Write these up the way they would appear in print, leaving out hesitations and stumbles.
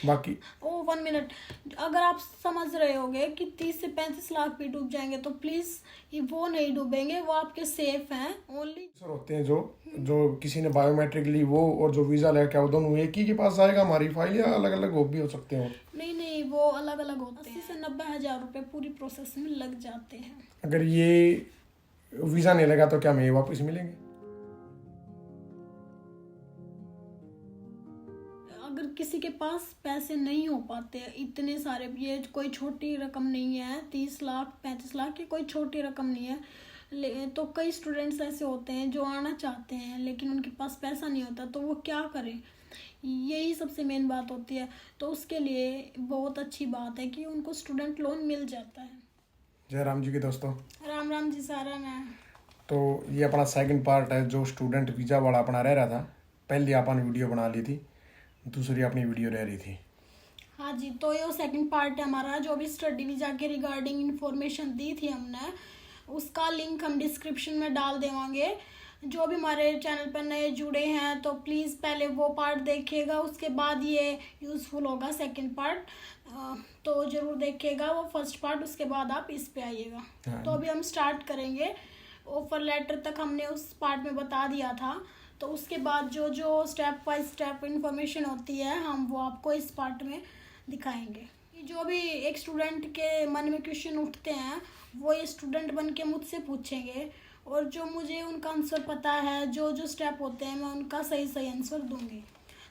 बाकी 1 मिनट, अगर आप समझ रहे होगे कि 30 से 35 लाख भी डूब जाएंगे तो प्लीज वो नहीं डूबेंगे, वो आपके सेफ हैं। ओनली सर होते हैं जो किसी ने बायोमेट्रिक ली वो और जो वीजा लेके आओ, दोनों एक ही के पास आएगा हमारी फाइल, या अलग अलग वो भी हो सकते हैं? नहीं, वो अलग अलग होते हैं। 80 से 90 हजार रुपए पूरी प्रोसेस में लग जाते हैं। अगर ये वीजा नहीं लगा तो क्या हमें वापस मिलेंगे? अगर किसी के पास पैसे नहीं हो पाते इतने सारे, ये कोई छोटी रकम नहीं है, 30 लाख 35 लाख ये कोई छोटी रकम नहीं है। तो कई स्टूडेंट्स ऐसे होते हैं जो आना चाहते हैं लेकिन उनके पास पैसा नहीं होता, तो वो क्या करें, यही सबसे मेन बात होती है। तो उसके लिए बहुत अच्छी बात है कि उनको स्टूडेंट लोन मिल जाता है। जय राम जी के दोस्तों, राम राम जी सारा मैं। तो ये अपना सेकंड पार्ट है जो स्टूडेंट वीजा वाला अपना रह रहा था। पहले अपन वीडियो बना ली थी, दूसरी अपनी वीडियो रह रही थी। हाँ जी, तो ये सेकंड पार्ट है हमारा, जो भी स्टडी वीजा के रिगार्डिंग इंफॉर्मेशन दी थी हमने, उसका लिंक हम डिस्क्रिप्शन में डाल देंगे। जो भी हमारे चैनल पर नए जुड़े हैं तो प्लीज़ पहले वो पार्ट देखिएगा, उसके बाद ये यूज़फुल होगा सेकंड पार्ट, तो ज़रूर देखिएगा वो फर्स्ट पार्ट, उसके बाद आप इस पे आइएगा। हाँ। तो अभी हम स्टार्ट करेंगे। ऑफर लेटर तक हमने उस पार्ट में बता दिया था, तो उसके बाद जो जो स्टेप बाय स्टेप इंफॉर्मेशन होती है हम वो आपको इस पार्ट में दिखाएंगे। जो भी एक स्टूडेंट के मन में क्वेश्चन उठते हैं वो ये स्टूडेंट बन के मुझसे पूछेंगे, और जो मुझे उनका आंसर पता है, जो जो स्टेप होते हैं मैं उनका सही सही आंसर दूंगी,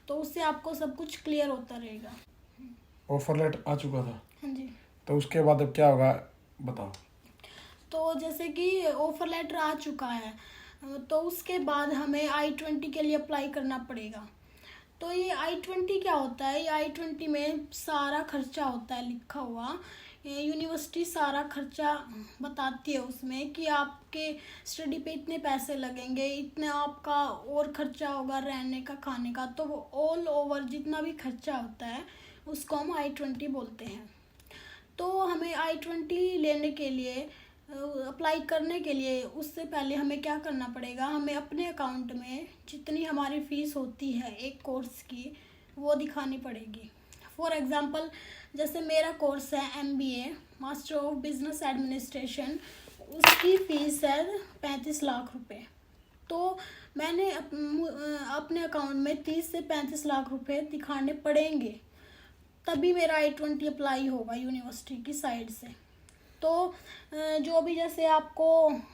तो उससे आपको सब कुछ क्लियर होता रहेगा। ऑफर लेटर आ चुका था? हाँ जी। तो उसके बाद अब क्या होगा बताओ। तो जैसे कि ऑफर लेटर आ चुका है, तो उसके बाद हमें I-20 के लिए अप्लाई करना पड़ेगा। तो ये I-20 क्या होता है? ये I-20 में सारा खर्चा होता है लिखा हुआ, यूनिवर्सिटी सारा खर्चा बताती है उसमें कि आपके स्टडी पे इतने पैसे लगेंगे, इतने आपका और खर्चा होगा रहने का खाने का, तो वो ऑल ओवर जितना भी खर्चा होता है उसको हम I-20 बोलते हैं। तो हमें I-20 लेने के लिए, अप्लाई करने के लिए, उससे पहले हमें क्या करना पड़ेगा, हमें अपने अकाउंट में जितनी हमारी फ़ीस होती है एक कोर्स की वो दिखानी पड़ेगी। फॉर एग्ज़ाम्पल जैसे मेरा कोर्स है MBA master of business administration, उसकी फ़ीस है 35 लाख रुपए। तो मैंने अपने अकाउंट में 30 से 35 लाख रुपए दिखाने पड़ेंगे, तभी मेरा I-20 अप्लाई होगा यूनिवर्सिटी की साइड से। तो जो भी जैसे आपको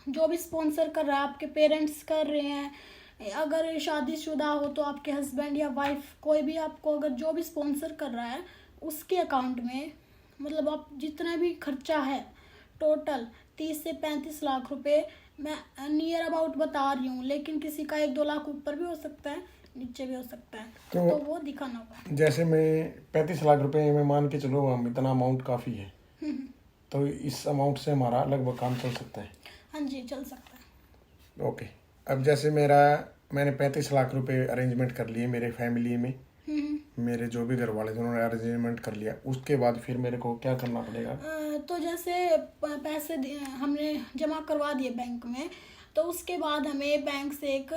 जो भी स्पॉन्सर कर रहा है, आपके पेरेंट्स कर रहे हैं, अगर शादीशुदा हो तो आपके हस्बैंड या वाइफ, कोई भी आपको अगर जो भी स्पॉन्सर कर रहा है उसके अकाउंट में, मतलब आप जितना भी खर्चा है टोटल 30 से 35 लाख रुपए, मैं नियर अबाउट बता रही हूँ, लेकिन किसी का 1-2 लाख ऊपर भी हो सकता है, नीचे भी हो सकता है, तो वो दिखाना होगा। जैसे मैं 35 लाख रुपए में मान के चलो, हम इतना अमाउंट काफ़ी है, तो इस अमाउंट से हमारा लगभग काम चल सकता है? हाँ जी, चल सकता है। ओके। अब जैसे मैंने 35 लाख रुपए अरेंजमेंट कर लिए मेरे फैमिली में, मेरे जो भी घर वाले थे उन्होंने अरेंजमेंट कर लिया, उसके बाद फिर मेरे को क्या करना पड़ेगा? तो जैसे पैसे हमने जमा करवा दिए बैंक में, तो उसके बाद हमें बैंक से एक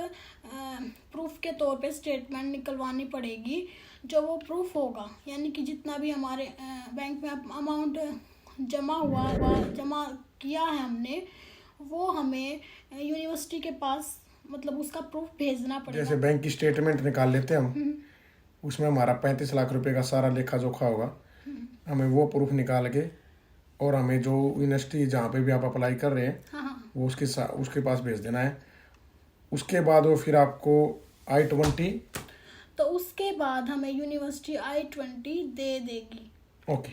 प्रूफ के तौर पे स्टेटमेंट निकलवानी पड़ेगी। जो वो प्रूफ होगा, यानी कि जितना भी हमारे बैंक में अमाउंट जमा किया है हमने, वो हमें यूनिवर्सिटी के पास मतलब उसका प्रूफ भेजना पड़ेगा। जैसे बैंक की स्टेटमेंट निकाल लेते हैं हम, उसमें हमारा 35 लाख रुपए का सारा लेखा जोखा होगा, हमें वो प्रूफ निकाल के और हमें जो यूनिवर्सिटी जहाँ पे भी आप अप्लाई कर रहे हैं, हाँ, वो उसके पास भेज देना है। उसके बाद वो फिर आपको I-20, तो उसके बाद हमें यूनिवर्सिटी I-20 दे देगी। ओके,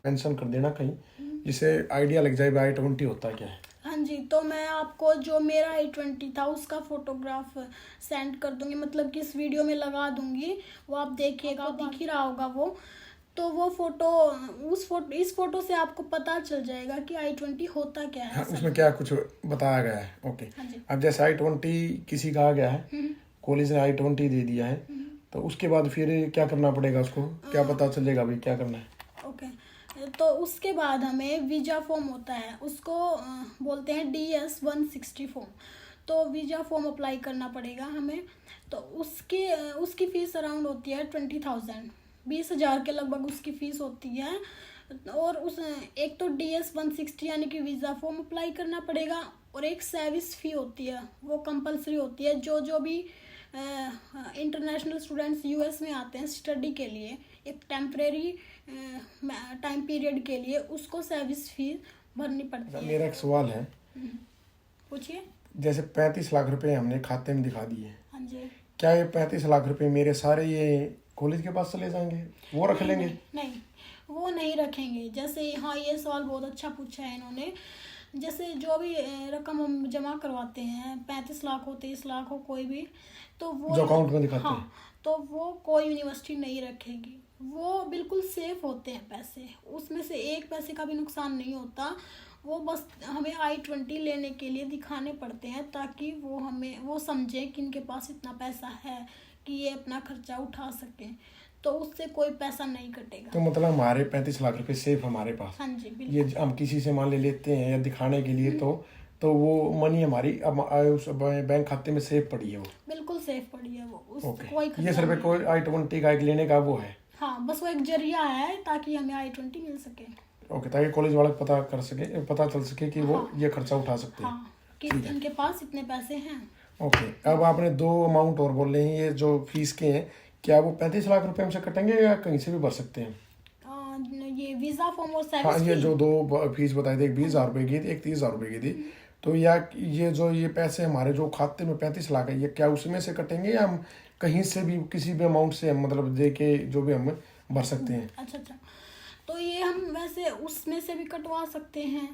मेंशन कर देना कहीं, जिसे आइडिया लग जाए I-20 होता क्या है। हाँ जी, तो मैं आपको जो मेरा I-20 था उसका फोटोग्राफ सेंड कर दूंगी, मतलब कि इस वीडियो में लगा दूंगी, वो आप देखिएगा, दिख ही रहा होगा वो। तो वो इस फोटो से आपको पता चल जाएगा कि I-20 होता क्या है। हाँ, उसमें क्या कुछ बताया गया है। ओके। हाँ जी। अब जैसे I-20 किसी का आ गया है, कॉलेज ने I-20 दे दिया है, तो उसके बाद फिर क्या करना पड़ेगा, उसको क्या पता चलेगा भाई क्या करना है? ओके, तो उसके बाद हमें वीज़ा फॉर्म होता है, उसको बोलते हैं DS-160 फॉर्म। तो वीज़ा फॉर्म अप्लाई करना पड़ेगा हमें। तो उसकी फ़ीस अराउंड होती है 20,000 20,000 के लगभग उसकी फ़ीस होती है। और उस एक तो DS-160 यानी कि वीज़ा फॉर्म अप्लाई करना पड़ेगा, और एक सर्विस फ़ी होती है, वो कंपलसरी होती है। जो भी इंटरनेशनल स्टूडेंट्स US में आते हैं स्टडी के लिए एक टेम्परेरी टाइम पीरियड के लिए, उसको सर्विस फ़ी भरनी पड़ती है। मेरा एक सवाल है, पूछिए। जैसे 35 लाख रुपए हमने खाते में दिखा दिए, हाँ जी। क्या ये 35 लाख रुपए मेरे सारे ये कॉलेज के पास चले जाएंगे, वो रख लेंगे? नहीं, वो नहीं रखेंगे। जैसे हाँ, ये सवाल बहुत अच्छा पूछा है इन्होंने। जैसे जो भी रकम हम जमा करवाते हैं, 35 लाख हो, 30 लाख हो, कोई भी, तो वो जो अकाउंट में दिखाते हैं, हाँ, तो वो कोई यूनिवर्सिटी नहीं रखेगी। वो बिल्कुल सेफ होते हैं पैसे, उसमें से एक पैसे का भी नुकसान नहीं होता। वो बस हमें I-20 लेने के लिए दिखाने पड़ते हैं, ताकि वो समझे कि इनके पास इतना पैसा है कि ये अपना खर्चा उठा सकें, तो उससे कोई पैसा नहीं कटेगा। तो मतलब हमारे 35 लाख रुपए सेफ हमारे पास। हाँ जी, बिल्कुल। ये हम किसी से मान ले लेते हैं या दिखाने के लिए, तो वो मनी हमारी अब उस बैंक खाते में सेफ पड़ी है वो। बिल्कुल सेफ पड़ी है वो, उस ओके, कोई ये खतरा सिर्फ नहीं। कोई I-20 का एक लेने का वो है। हाँ, बस वो एक जरिया है ताकि हमें I-20 मिल सके। ओके, ताकि कॉलेज वाले पता चल सके कि वो हाँ। ये खर्चा उठा सकते हैं। हाँ, कि इनके पास इतने पैसे हैं। ओके, अब आपने 2 अमाउंट और बोल रहे हैं, ये जो फीस के हैं, क्या वो 35 लाख रुपए हमसे कटेंगे या कहीं से भी भर सकते हैं? ये वीज़ा फॉर्म और हाँ, सर्विस ये फी। जो 2 फीस बताई थी, एक 20,000 रुपए की थी, एक 30,000 रुपए की थी, तो या ये पैसे हमारे जो खाते में 35 लाख है, ये क्या उसमें से कटेंगे या हम कहीं से भी किसी भी अमाउंट से हम मतलब दे के जो भी हम भर सकते हैं? अच्छा, तो ये हम वैसे उसमें से भी कटवा सकते हैं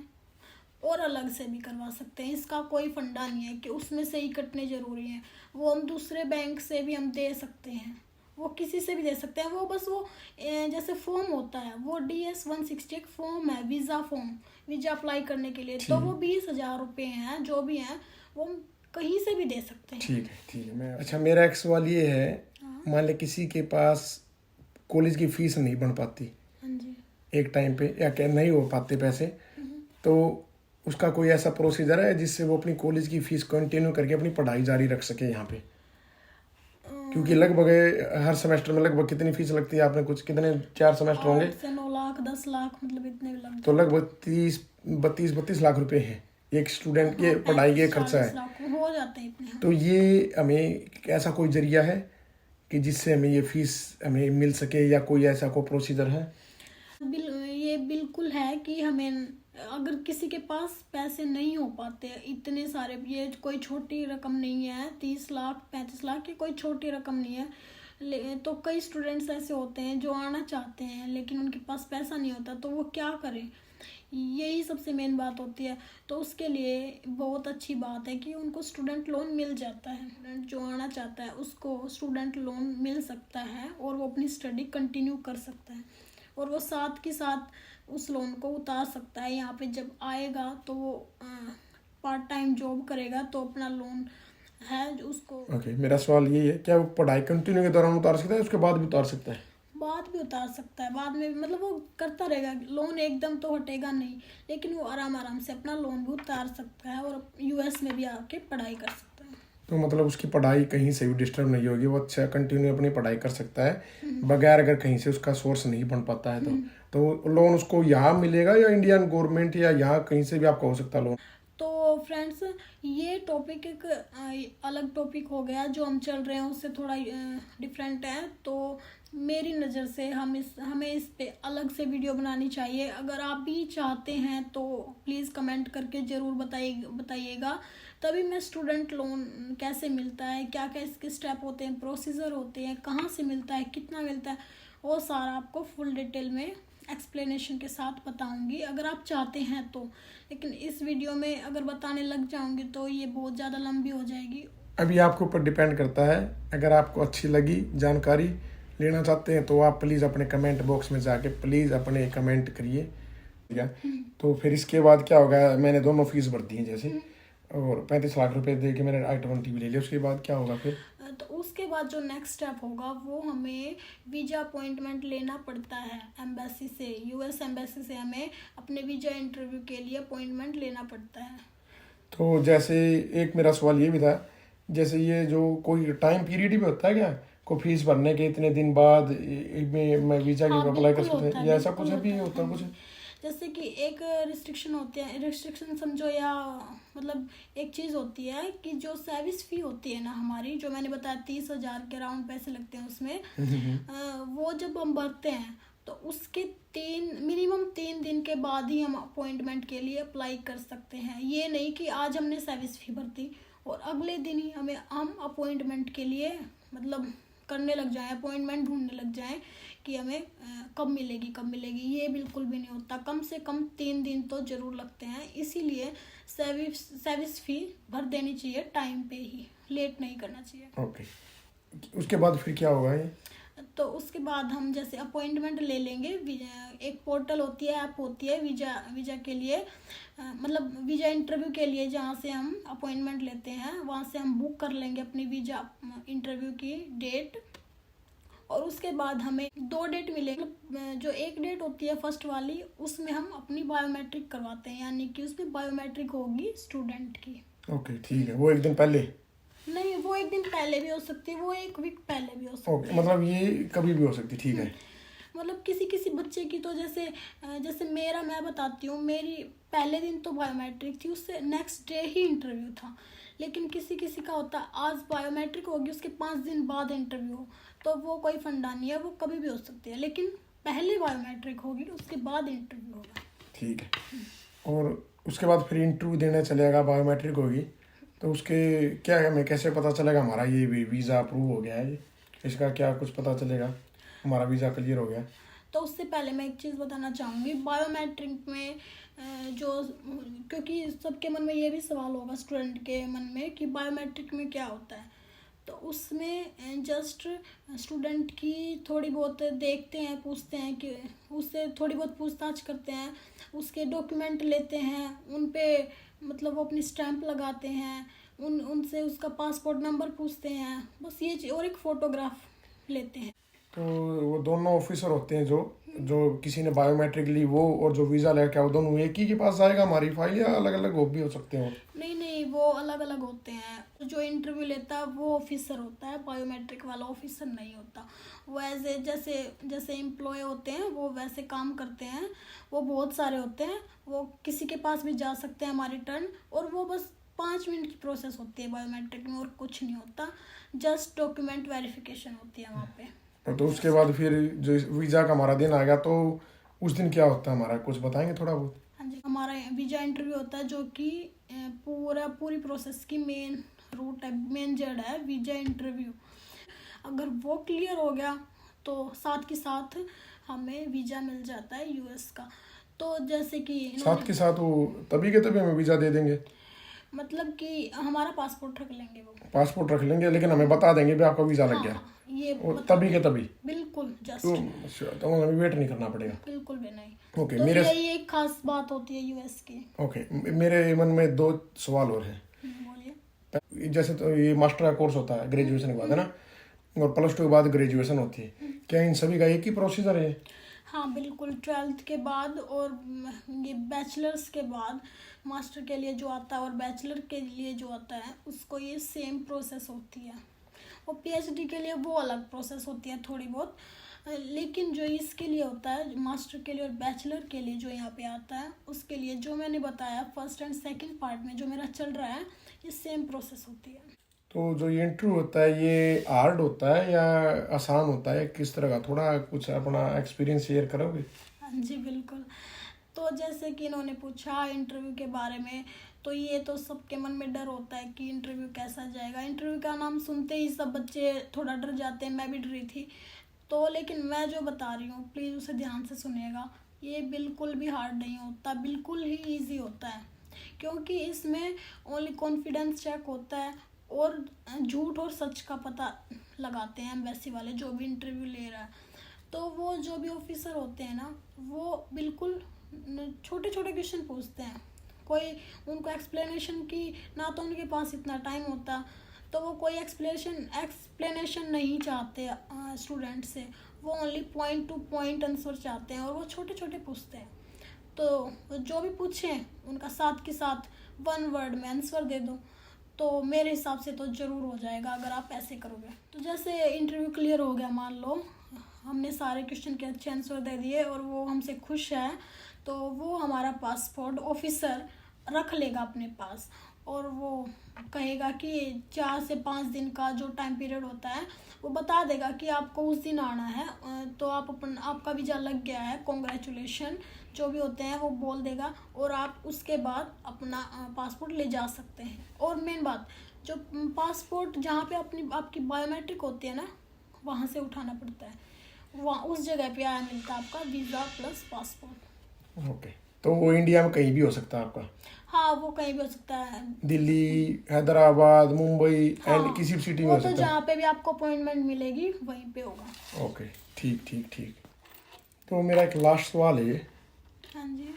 और अलग से भी करवा सकते हैं। इसका कोई फंडा नहीं है कि उसमें से ही कटने ज़रूरी है। वो हम दूसरे बैंक से भी हम दे सकते हैं, वो किसी से भी दे सकते हैं। वो बस जैसे फॉर्म होता है, वो DS-160 एक फॉर्म है, वीज़ा फॉर्म, वीज़ा अप्लाई करने के लिए, तो वो 20,000 रुपये हैं, जो भी हैं वो हम कहीं से भी दे सकते हैं। ठीक है। अच्छा, मेरा एक सवाल ये है, मान ले किसी के पास कॉलेज की फीस नहीं बन पाती हाँ जी। एक टाइम पे, या क्या नहीं हो पाते पैसे, तो उसका कोई ऐसा प्रोसीजर है जिससे वो अपनी कॉलेज की फीस कंटिन्यू करके अपनी पढ़ाई जारी रख सके यहाँ पे? क्योंकि लगभग हर सेमेस्टर में लगभग कितनी फीस लगती है, आपने कुछ कितने 4 सेमेस्टर होंगे, 8 से 9 लाख 10 लाख मतलब इतने भी लगते तो लगभग 32 लाख रुपए है एक स्टूडेंट के पढ़ाई के खर्चा है। हो जाते हैं इतने। तो ये हमें ऐसा कोई जरिया है कि जिससे हमें ये फीस हमें मिल सके, या कोई ऐसा कोई प्रोसीजर है? ये बिल्कुल है कि हमें अगर किसी के पास पैसे नहीं हो पाते इतने सारे, ये कोई छोटी रकम नहीं है, 30 लाख 35 लाख, ये कोई छोटी रकम नहीं है। तो कई स्टूडेंट्स ऐसे होते हैं जो आना चाहते हैं लेकिन उनके पास पैसा नहीं होता, तो वो क्या करें, यही सबसे मेन बात होती है। तो उसके लिए बहुत अच्छी बात है कि उनको स्टूडेंट लोन मिल जाता है। स्टूडेंट जो आना चाहता है उसको स्टूडेंट लोन मिल सकता है और वो अपनी स्टडी कंटिन्यू कर सकता है, और वो साथ के साथ उस लोन को उतार सकता है। यहाँ पे जब आएगा तो वो पार्ट टाइम जॉब करेगा, तो अपना लोन है उसको। ओके, मेरा सवाल यही है, क्या वो पढ़ाई कंटिन्यू के दौरान उतार सकता है, उसके बाद भी उतार सकता है? बाद भी उतार सकता है, बाद में भी, मतलब वो करता रहेगा। लोन एकदम तो हटेगा नहीं, लेकिन वो आराम से अपना लोन भी उतार सकता है और US में भी आके पढ़ाई कर सकता है। तो मतलब उसकी पढ़ाई कहीं से भी डिस्टर्ब नहीं होगी, वो अच्छा कंटिन्यू अपनी पढ़ाई कर सकता है बगैर अगर कहीं से उसका सोर्स नहीं बन पाता है तो लोन उसको यहाँ मिलेगा या इंडियन गवर्नमेंट या यहाँ कहीं से भी आपका हो सकता है लोन? तो फ्रेंड्स, ये टॉपिक एक अलग टॉपिक हो गया, जो हम चल रहे हैं उससे थोड़ा डिफरेंट है। तो मेरी नज़र से हमें इस पे अलग से वीडियो बनानी चाहिए। अगर आप भी चाहते हैं तो प्लीज़ कमेंट करके ज़रूर बताइएगा, तभी मैं स्टूडेंट लोन कैसे मिलता है, क्या क्या इसके स्टेप होते हैं, प्रोसीजर होते हैं, कहाँ से मिलता है, कितना मिलता है, वो सारा आपको फुल डिटेल में एक्सप्लेनेशन के साथ बताऊंगी अगर आप चाहते हैं तो। लेकिन इस वीडियो में अगर बताने लग जाऊंगी तो ये बहुत ज़्यादा लंबी हो जाएगी। अभी आपके ऊपर डिपेंड करता है, अगर आपको अच्छी लगी जानकारी लेना चाहते हैं तो आप प्लीज़ अपने कमेंट बॉक्स में जाके प्लीज़ अपने कमेंट करिए, ठीक है? तो फिर इसके बाद क्या होगा, मैंने दोनों फीस भर दी है जैसे, और 35 लाख रुपए दे के मैंने I-20 भी ले लिया, उसके बाद क्या होगा फिर? तो उसके बाद जो नेक्स्ट स्टेप होगा वो हमें वीज़ा अपॉइंटमेंट लेना पड़ता है एम्बेसी से, US एम्बेसी से हमें अपने वीज़ा इंटरव्यू के लिए अपॉइंटमेंट लेना पड़ता है। तो जैसे एक मेरा सवाल ये भी था, जैसे ये जो कोई टाइम पीरियड भी होता है क्या, को फीस भरने के इतने दिन बाद मैं वीजा हाँ की अप्लाई कर बिल्कुल सकते होता हैं, है, या ऐसा बिल्कुल कुछ है भी होता है। होता है हाँ कुछ? जी, जैसे कि एक रिस्ट्रिक्शन होती है, रिस्ट्रिक्शन समझो, या मतलब एक चीज़ होती है कि जो सर्विस फ़ी होती है ना हमारी, जो मैंने बताया 30,000 के अराउंड पैसे लगते हैं उसमें, वो जब हम भरते हैं तो उसके मिनिमम 3 दिन के बाद ही हम अपॉइंटमेंट के लिए अप्लाई कर सकते हैं। ये नहीं कि आज हमने सर्विस फ़ी भर दी और अगले दिन ही हम अपॉइंटमेंट के लिए मतलब करने लग जाएं, अपॉइंटमेंट ढूंढने लग जाएं कि हमें कब मिलेगी। ये बिल्कुल भी नहीं होता। कम से कम 3 दिन तो ज़रूर लगते हैं, इसीलिए सर्विस फ़ी भर देनी चाहिए टाइम पे ही, लेट नहीं करना चाहिए। ओके, उसके बाद फिर क्या होगा ये? तो उसके बाद हम जैसे अपॉइंटमेंट ले लेंगे, एक पोर्टल होती है, ऐप होती है वीज़ा के लिए, मतलब वीज़ा इंटरव्यू के लिए, जहाँ से हम अपॉइंटमेंट लेते हैं वहाँ से हम बुक कर लेंगे अपनी वीज़ा इंटरव्यू की डेट। और उसके बाद हमें 2 डेट मिलेंगे। जो एक डेट होती है फर्स्ट वाली, उसमें हम अपनी बायोमेट्रिक करवाते हैं, यानी कि उसमें बायोमेट्रिक होगी स्टूडेंट की। ओके ठीक है, वो एक दिन पहले? नहीं, वो एक दिन पहले भी हो सकती है, वो 1 वीक पहले भी हो सकती ओके, है। मतलब ये कभी भी हो सकती, ठीक है। मतलब किसी बच्चे की तो जैसे मैं बताती हूँ, मेरी पहले दिन तो बायोमेट्रिक थी, उससे नेक्स्ट डे ही इंटरव्यू था। लेकिन किसी का होता है आज बायोमेट्रिक होगी, उसके 5 दिन बाद इंटरव्यू, तो वो कोई फंडा नहीं है, वो कभी भी हो सकती है। लेकिन पहले बायोमेट्रिक होगी, उसके बाद इंटरव्यू होगा। ठीक है, और उसके बाद फिर इंटरव्यू देने चलेगा, बायोमेट्रिक होगी, तो उसके क्या है, हमें कैसे पता चलेगा हमारा ये वीज़ा अप्रूव हो गया है? इसका क्या कुछ पता चलेगा हमारा वीज़ा क्लियर हो गया? तो उससे पहले मैं एक चीज़ बताना चाहूँगी, बायोमेट्रिक में जो, क्योंकि सबके मन में ये भी सवाल होगा स्टूडेंट के मन में कि बायोमेट्रिक में क्या होता है। तो उसमें जस्ट स्टूडेंट की थोड़ी बहुत देखते हैं, पूछते हैं कि उससे थोड़ी बहुत पूछताछ करते हैं, उसके डॉक्यूमेंट लेते हैं, उन पे मतलब वो अपनी स्टैंप लगाते हैं, उनसे उसका पासपोर्ट नंबर पूछते हैं, बस ये और एक फ़ोटोग्राफ लेते हैं। तो वो दोनों ऑफिसर होते हैं जो किसी ने बायोमेट्रिक ली, वो और जो वीज़ा लेके वो दोनों एक ही के पास आएगा हमारी फाइल, या अलग अलग भी हो सकते हैं? नहीं, वो अलग अलग होते हैं। जो इंटरव्यू लेता है वो ऑफिसर होता है, बायोमेट्रिक वाला ऑफिसर नहीं होता। वो जैसे एम्प्लॉय होते हैं वो वैसे काम करते हैं, वो बहुत सारे होते हैं, वो किसी के पास भी जा सकते हैं हमारी टर्न, और वो बस 5 मिनट की प्रोसेस होती है बायोमेट्रिक में, और कुछ नहीं होता, जस्ट डॉक्यूमेंट वेरिफिकेशन होती है वहाँ पे। तो उसके बाद फिर जो वीज़ा का हमारा दिन आ गया, तो उस दिन क्या होता है हमारा, कुछ बताएंगे थोड़ा बहुत? हाँ जी, हमारा वीज़ा इंटरव्यू होता है, जो कि पूरी प्रोसेस की मेन रूट है, मेन जड़ है वीज़ा इंटरव्यू। अगर वो क्लियर हो गया तो साथ के साथ हमें वीज़ा मिल जाता है यूएस का। तो जैसे कि साथ के साथ वो तभी के तभी हमें वीज़ा दे देंगे? मतलब कि हमारा पासपोर्ट रख लेंगे, वो पासपोर्ट रख लेंगे, लेकिन हमें बता देंगे भी आपका वीज़ा लग गया, ये और तभी के तभी? बिल्कुल जस्ट, तो हमें वेट नहीं करना पड़ेगा? बिल्कुल भी नहीं। ओके, तो मेरे यही एक खास बात होती है यूएस की। ओके, मेरे मन में 2 सवाल और हैं। बोलिए। जैसे तो ये मास्टर का कोर्स होता है ग्रेजुएशन के बाद, है ना, और +2 के बाद ग्रेजुएशन होती है, क्या इन सभी का एक ही प्रोसीजर है? हाँ बिल्कुल, 12th के बाद और ये बैचलर्स के बाद मास्टर के लिए जो आता है और बैचलर के लिए जो आता है, उसको ये सेम प्रोसेस होती है। और पीएचडी के लिए वो अलग प्रोसेस होती है थोड़ी बहुत, लेकिन जो इसके लिए होता है मास्टर के लिए और बैचलर के लिए जो यहाँ पे आता है, उसके लिए जो मैंने बताया फर्स्ट एंड सेकंड पार्ट में जो मेरा चल रहा है, ये सेम प्रोसेस होती है। तो जो ये इंटरव्यू होता है, ये हार्ड होता है या आसान होता है, किस तरह का, थोड़ा कुछ अपना एक्सपीरियंस शेयर करोगे? हाँ जी बिल्कुल। तो जैसे कि इन्होंने पूछा इंटरव्यू के बारे में, तो ये तो सबके मन में डर होता है कि इंटरव्यू कैसा जाएगा। इंटरव्यू का नाम सुनते ही सब बच्चे थोड़ा डर जाते हैं, मैं भी डरी थी। तो लेकिन मैं जो बता रही हूँ प्लीज़ उसे ध्यान से सुनिएगा, ये बिल्कुल भी हार्ड नहीं होता, बिल्कुल ही ईजी होता है। क्योंकि इसमें ओनली कॉन्फिडेंस चेक होता है और झूठ और सच का पता लगाते हैं एम्बेसी वाले जो भी इंटरव्यू ले रहा है। तो वो जो भी ऑफिसर होते हैं ना, वो बिल्कुल छोटे छोटे क्वेश्चन पूछते हैं, कोई उनको एक्सप्लेनेशन की ना तो उनके पास इतना टाइम होता, तो वो कोई एक्सप्लेनेशन नहीं चाहते स्टूडेंट से, वो only point two point answer चाहते हैं, और वो छोटे छोटे पूछते हैं। तो जो भी पूछें उनका साथ के साथ 1 वर्ड में आंसर दे दो, तो मेरे हिसाब से तो ज़रूर हो जाएगा अगर आप ऐसे करोगे। तो जैसे इंटरव्यू क्लियर हो गया, मान लो हमने सारे क्वेश्चन के अच्छे आंसर दे दिए और वो हमसे खुश है, तो वो हमारा पासपोर्ट ऑफिसर रख लेगा अपने पास और वो कहेगा कि 4 से 5 दिन का जो टाइम पीरियड होता है वो बता देगा कि आपको उस दिन आना है, तो आपका वीज़ा लग गया है, कॉन्ग्रेचुलेशन, जो भी होते हैं वो बोल देगा और आप उसके बाद अपना पासपोर्ट ले जा सकते हैं। और मेन बात, जो पासपोर्ट जहाँ पे आपकी बायोमेट्रिक होती है ना, वहाँ से उठाना पड़ता है, वहाँ उस जगह पे आया मिलता है आपका वीज़ा प्लस पासपोर्ट। ओके, तो वो इंडिया में कहीं भी हो सकता है आपका? हाँ, वो कहीं भी हो सकता है, दिल्ली, हैदराबाद, मुंबई हाँ, एंड किसी भी सिटी में वो हो तो सकता है? जहाँ पे भी आपको अपॉइंटमेंट मिलेगी वहीं पे होगा। ओके, ठीक ठीक ठीक। तो मेरा एक लास्ट सवाल है, हाँ जी।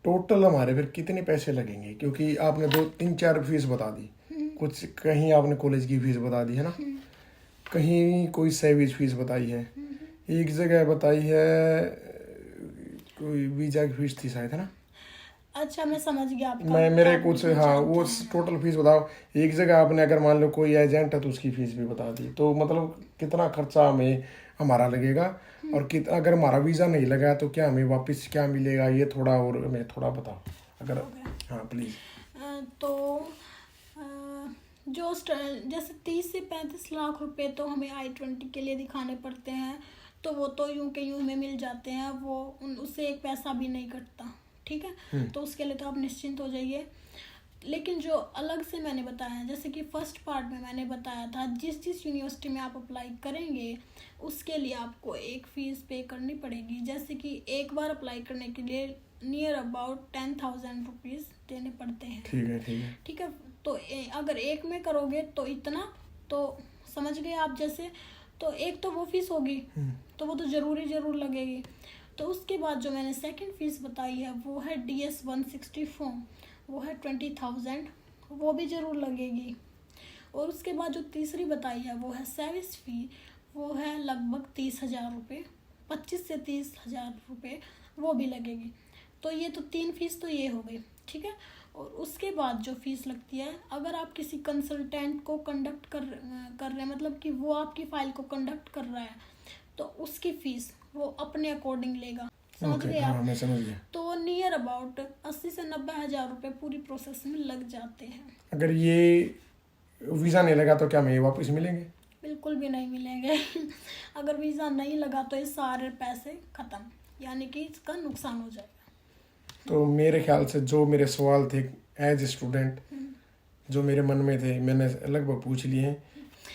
टोटल हमारे फिर कितने पैसे लगेंगे? क्योंकि आपने 2 3 4 फीस बता दी, कुछ कहीं आपने कॉलेज की फीस बता दी है ना, कहीं कोई सर्विस फीस बताई है, एक जगह बताई है कोई वीजा की फीस थी शायद, है ना? अच्छा, मैं समझ गया आपका मैं मेरे क्या कुछ बोलना हाँ, चाहते वो हैं। टोटल फीस बताओ। एक जगह आपने अगर मान लो कोई एजेंट है तो उसकी फीस भी बता दी, तो मतलब कितना खर्चा हमें हमारा लगेगा, और कितना अगर हमारा वीज़ा नहीं लगा तो क्या हमें वापस क्या मिलेगा, ये थोड़ा और हमें थोड़ा बताओ अगर। हाँ प्लीज़। तो जैसे 30 से 35 लाख रुपए तो हमें I-20 के लिए दिखाने पड़ते हैं, तो वो तो यूं के यूं हमें मिल जाते हैं, वो उससे एक पैसा भी नहीं कटता, ठीक है। तो उसके लिए तो आप निश्चिंत हो जाइए। लेकिन जो अलग से मैंने बताया है, जैसे कि फर्स्ट पार्ट में मैंने बताया था, जिस जिस यूनिवर्सिटी में आप अप्लाई करेंगे उसके लिए आपको एक फ़ीस पे करनी पड़ेगी। जैसे कि एक बार अप्लाई करने के लिए नियर अबाउट 10,000 रुपीज़ देने पड़ते हैं। ठीक है ठीक है। ठीक है, तो अगर एक में करोगे तो इतना, तो समझ गए आप। जैसे तो एक तो वो फीस होगी, तो वो तो ज़रूर लगेगी। तो उसके बाद जो मैंने सेकंड फीस बताई है वो है DS 160 फॉर्म, वो है 20,000, वो भी ज़रूर लगेगी। और उसके बाद जो तीसरी बताई है वो है सर्विस फ़ी, वो है लगभग 30,000 रुपये, 25 से 30,000 रुपये वो भी लगेगी। तो ये तो 3 फीस तो ये हो गई, ठीक है। और उसके बाद जो फीस लगती है, अगर आप किसी कंसल्टेंट को कंडक्ट कर रहे हैं, मतलब कि वो आपकी फ़ाइल को कंडक्ट कर रहा है, तो उसकी फ़ीस वो अपने अकॉर्डिंग लेगा, समझ गए आप। हाँ मैं समझ गया। तो नियर अबाउट 80 से 90,000 रुपये पूरी प्रोसेस में लग जाते हैं। अगर ये वीज़ा नहीं लगा तो क्या हमें वापस मिलेंगे? बिल्कुल भी नहीं मिलेंगे। अगर वीज़ा नहीं लगा तो ये सारे पैसे ख़त्म, यानी कि इसका नुकसान हो जाएगा। तो मेरे ख्याल से जो मेरे सवाल थे एज ए स्टूडेंट, जो मेरे मन में थे, मैंने लगभग पूछ लिए हैं।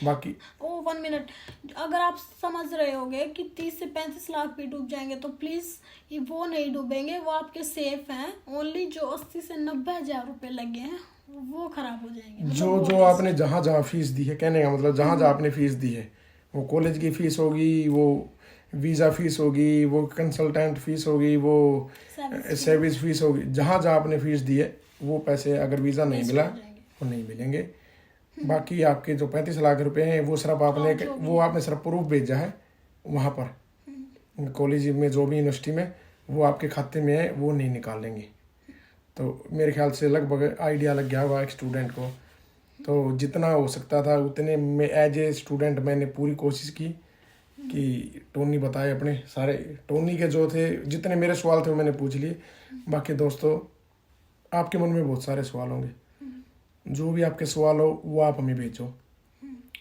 बाकी 1 मिनट, अगर आप समझ रहे होगे कि 30 से 35 लाख भी डूब जाएंगे तो प्लीज़ ये वो नहीं डूबेंगे, वो आपके सेफ हैं। ओनली जो 80 से 90,000 रुपये लगे हैं वो खराब हो जाएंगे। मतलब जो वो जो आपने जहाँ जहाँ फीस दी है, कहने का मतलब जहाँ जहाँ आपने फीस दी है, वो कॉलेज की फीस होगी, वो वीज़ा फीस होगी, वो कंसल्टेंट फीस होगी, वो सर्विस फीस होगी, जहाँ जहाँ आपने फीस दी है वो पैसे अगर वीज़ा नहीं waste मिला हो जाएंगे। वो नहीं मिलेंगे। बाकी आपके जो 35 लाख रुपए हैं वो सिर्फ आपने जो भी वो आपने सिर्फ प्रूफ भेजा है वहाँ पर कॉलेज में, जो भी यूनिवर्सिटी में, वो आपके खाते में है, वो नहीं निकाल लेंगे। तो मेरे ख्याल से लगभग आइडिया लग गया होगा एक स्टूडेंट को। तो जितना हो सकता था उतने में एज ए स्टूडेंट मैंने पूरी कोशिश की कि टोनी बताए अपने सारे, टोनी के जो थे जितने मेरे सवाल थे वो मैंने पूछ लिए। बाकी दोस्तों आपके मन में बहुत सारे सवाल होंगे, जो भी आपके सवाल हो वो आप हमें भेजो,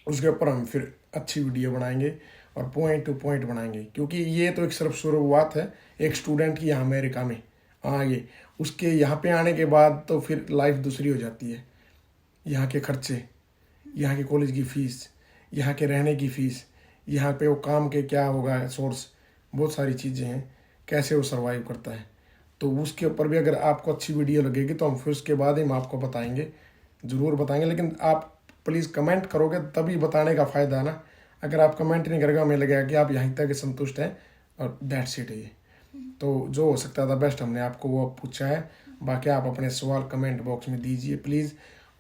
उसके ऊपर हम फिर अच्छी वीडियो बनाएंगे और पॉइंट टू पॉइंट बनाएंगे। क्योंकि ये तो एक सिर्फ शुरुआत है एक स्टूडेंट की यहाँ अमेरिका में आगे, उसके यहाँ पे आने के बाद तो फिर लाइफ दूसरी हो जाती है। यहाँ के खर्चे, यहाँ के कॉलेज की फ़ीस, यहाँ के रहने की फ़ीस, यहाँ पे वो काम के क्या होगा सोर्स, बहुत सारी चीज़ें हैं, कैसे वो सर्वाइव करता है। तो उसके ऊपर भी अगर आपको अच्छी वीडियो लगेगी तो हम फिर उसके बाद ही हम आपको बताएंगे, ज़रूर बताएंगे। लेकिन आप प्लीज़ कमेंट करोगे तभी बताने का फ़ायदा है ना। अगर आप कमेंट नहीं करेगा हमें लगेगा कि आप यहीं तक संतुष्ट हैं और दैट्स इट है ये। तो जो हो सकता था बेस्ट हमने आपको वो पूछा है। बाकी आप अपने सवाल कमेंट बॉक्स में दीजिए प्लीज़,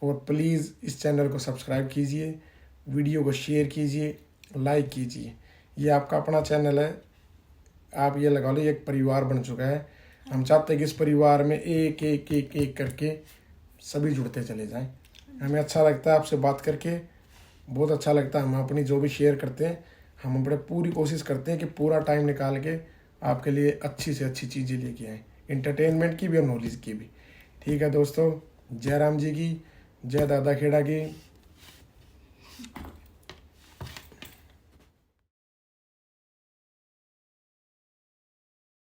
और प्लीज़ इस चैनल को सब्सक्राइब कीजिए, वीडियो को शेयर कीजिए, लाइक कीजिए। ये आपका अपना चैनल है, आप ये लगा लो एक परिवार बन चुका है। हम चाहते हैं कि इस परिवार में एक एक एक एक करके सभी जुड़ते चले जाएं। हमें अच्छा लगता है आपसे बात करके, बहुत अच्छा लगता है। हम अपनी जो भी शेयर करते हैं, हम अपने पूरी कोशिश करते हैं कि पूरा टाइम निकाल के आपके लिए अच्छी से अच्छी चीज़ें लेके आएँ, इंटरटेनमेंट की भी और नॉलेज की भी। ठीक है दोस्तों, जय राम जी की, जय दादा खेड़ा की।